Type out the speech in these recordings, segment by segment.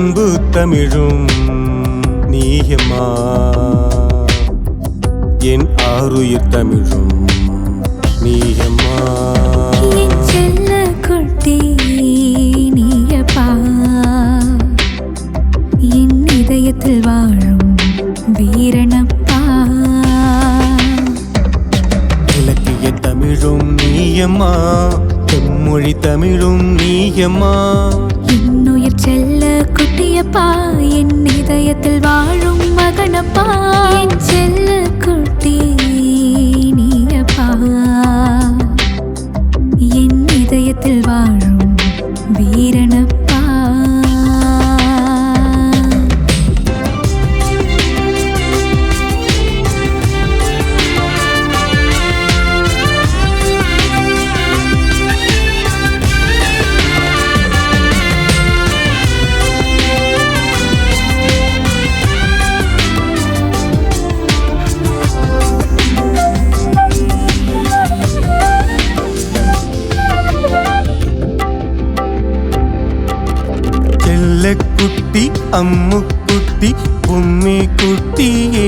அன்பு தமிழும் நீயம்மா, என் ஆருயிர் தமிழும் நீயம்மா. என் செல்ல குட்டி நீயப்பா, என் இதயத்தில் வாழும் வீரனப்பா. இலக்கிய தமிழும் நீயம்மா, மொழி தமிழும் நீயம்மா. என்னுயிர் செல்ல குட்டியப்பா, என் இதயத்தில் வாழும் மகனப்பா. என் செல்ல குட்டி நீயப்பா, என் இதயத்தில் வாழும் வீரனப்பா. குட்டி அம்முக்குட்டி பொம்மை குட்டியே,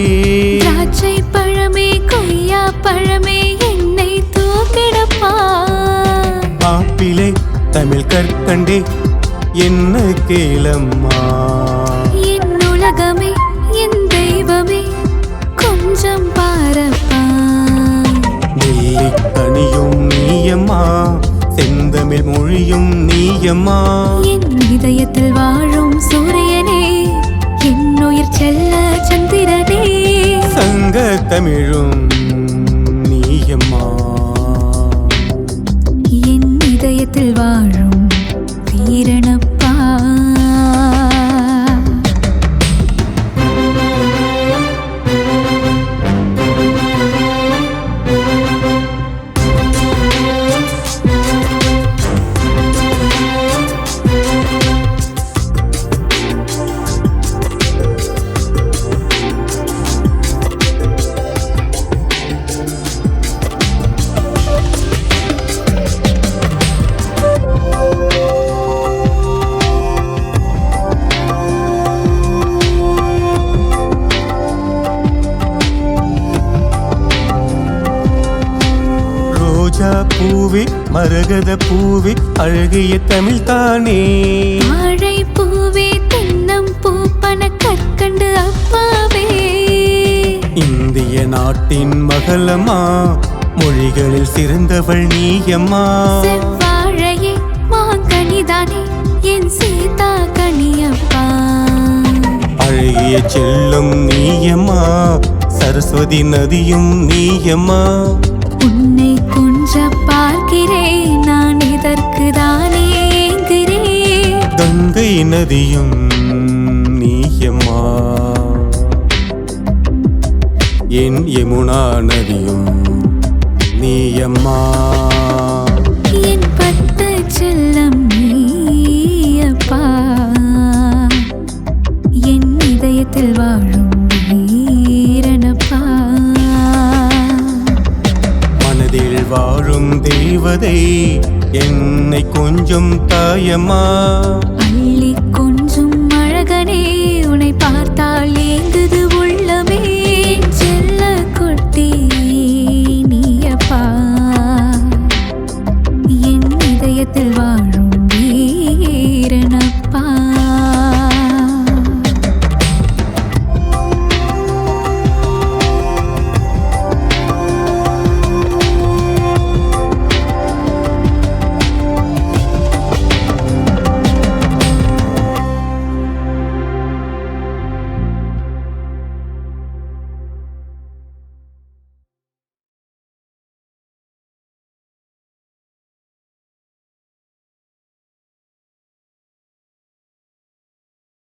திராட்சை பழமே கொய்யா பழமே என்னை தூக்கிடப்பா. ஆப்பிளே தமிழ் கற்கண்டே என்ன கேளம்மா. என் உலகமே என் தெய்வமே கொஞ்சம் பாரப்பா. நெல்லிக்கனியும் நீயம்மா, செந்தமிழ் மொழியும் நீயம்மா. என் இதயத்தில் வாழும் சூரியனே, என்னுயிர் செல்ல சந்திரனே. சங்க தமிழும் நீயம்மா, என் இதயத்தில் வாழும் வீரனப்பா. ரோஜா பூவே மரகத பூவே அழகிய தமிழ் தானே. வாழை பூவே தென்னம் பூப்பன கற்கண்டு அப்பாவே. இந்திய நாட்டின் மகளம்மா, மொழிகளில் சிறந்தவள் நீயம்மா. செவ்வாழையே மாங்கனிதானே என் சீதா கனியப்பா. அழகிய செல்லும் நீயம்மா, சரஸ்வதி நதியும் நீயம்மா. உன்னை கொஞ்ச பார்க்கிறேன் நான், இதற்கு தானே ஏங்குகிறேன். கங்கை நதியும் நீயம்மா, என் யமுனா நதியும் நீயம்மா. என் பத்து செல்லம் நீயப்பா, என் இதயத்தில் வாழும் வீரனப்பா. மனதில் வாழும் தேவதை என்னை கொஞ்சம் தாயம்மா.